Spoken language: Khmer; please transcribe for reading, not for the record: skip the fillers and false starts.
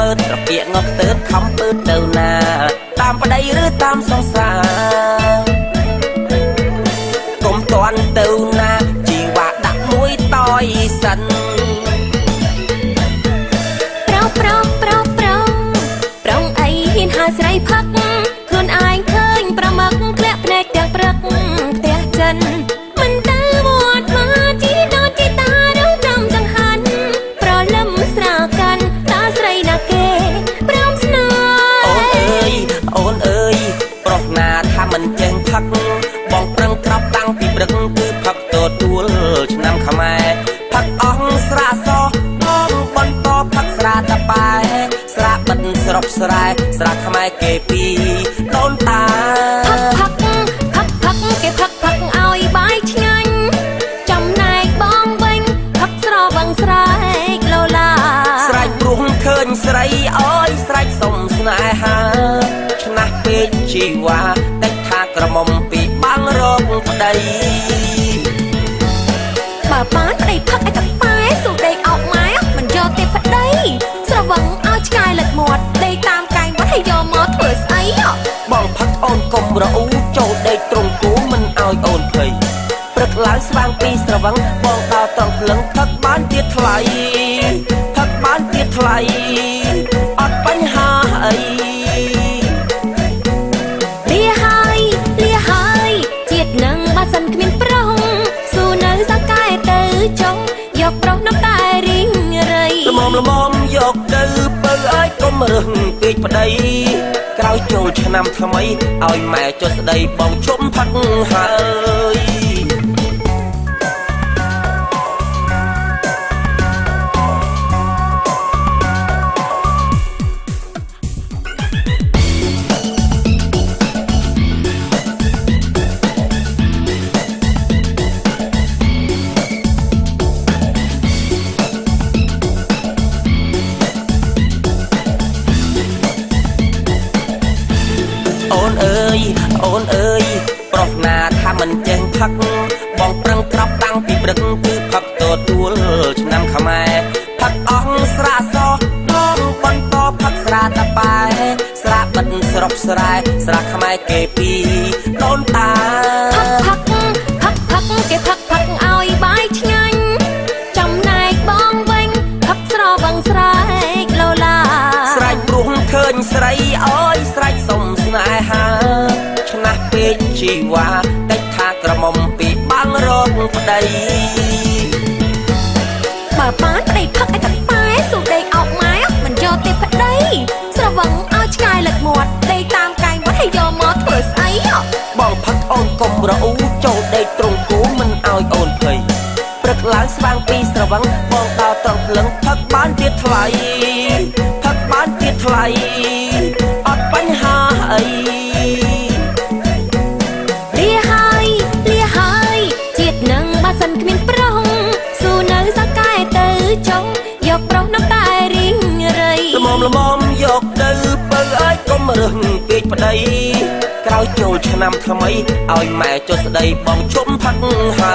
មើលត្រគាកងក់ទើបខំពើទៅណាតាមប្តីឬតាមសង្សារកុំតន់ទៅណាជីវ៉ាដាក់មួយតយសិនប្រងអីហ៊ានហើស្រីផឹកខ្លួនឯងឃើញប្រមឹកធ្លាក់ភ្នែកទាំងព្រឹកផ្ទះចិនមិនទៅវត្តមកជីដូនជីតានៅចំចង្ហាន់ប្រលឹមស្រាកាន់តាស្រីណាគេព្រមស្នេហ៍អូនអើយប្រុសណាថាមិនចេះផឹកបងប្រឹងក្របតាំងពីព្រឹកគឺផឹកទទួលឆ្នាំខ្មែរផឹកអស់ស្រាសបងបន្តផឹកស្រាតប៉ែស្រាបិទស្រុកស្រែស្រាខ្មែរគេពីដូនតាផឹកគេផឹកឲ្យបាយឆ្ងាញ់ចំណែកបងវិញផឹកស្រវឹងស្រែកឡូឡាស្រែកព្រោះឃើញស្រីអើយស្រែកសុំស្នេហាឆ្នះពេកជីវ៉ាតែថាក្រមុំពីបាំងរកប្តីបើបានប្តីផឹកឲ្យតប៉ែសូដេកអោបម៉ែមិនយកទេប្តីស្រវឹងឲ្យឆ្កែលិចមាត់ដេកតាមកែងវត្តឲ្យយកមកធ្វើស្អីបងផឹកអូនកុំរអ៊ូចូលដេកត្រង់គូមិនឲ្យអូនភ័យព្រឹកឡើងស្វាងពីស្រវឹងបងដល់ត្រង់ភ្លឹងផឹកបានទៀតថ្លៃអត់បញ្ហាអីលាហើយជាតិនឹងបើសិនគ្មានប្រុសស៊ូនៅសកែទៅចុងយកប្រុសនៅតែរីងរៃល្មមយកទៅពើឲ្យកុំរឹងពេកប្តីក្រោយចូលឆ្នាំថ្មីឲ្យម៉ែចុះស្ដីបងជុំផឹកហើយអូនអើយប្រុសណាថាមិនចេះផឹកបងប្រឹងក្របតាំងពីព្រឹកគឺផឹកទទួលឆ្នាំខ្មែរផឹកអស់ស្រាសបងបន្តផឹកស្រាតប៉ែស្រាបិទស្រុកស្រែស្រាខ្មែរគេពីដូនតាផឹកគេផឹកឲ្យបាយឆ្ងាញ់ចំណែកបងវិញផឹកស្រវឹងស្រែកឡូឡាស្រែកព្រោះឃើញស្រីអើយស្រែកសុំស្នេហាឆ្នះពេកជីវ៉ាតែថាក្រមុំពីបាំងរកប្តីបើបានប្តីផឹកឲ្យតប៉ែសូដេកអោបម៉ែមិនយកទេប្តីស្រវឹងឲ្យឆ្កែលិចមាត់ដេកតាមកែងវត្តឲ្យយកមកធ្វើស្អីបងផឹកអូនកុំរអ៊ូចូលដេកត្រង់គូមិនឲ្យអូនភ័យព្រឹកឡើងស្វាងពីស្រវឹងបងដល់ត្រង់ភ្លឹងផឹកបានទៀតថ្លៃអត់បញ្ហាអីលាហើយជាតិនឹងបើសិនគ្មានប្រុសស៊ូនៅសកែទៅចុងយកប្រុសនៅតែរីងរៃល្មមយកទៅពើឲ្យកុំរឹងពេកប្តីក្រោយចូលឆ្នាំថ្មីឲ្យម៉ែចុះស្ដីបងជុំផឹកហើ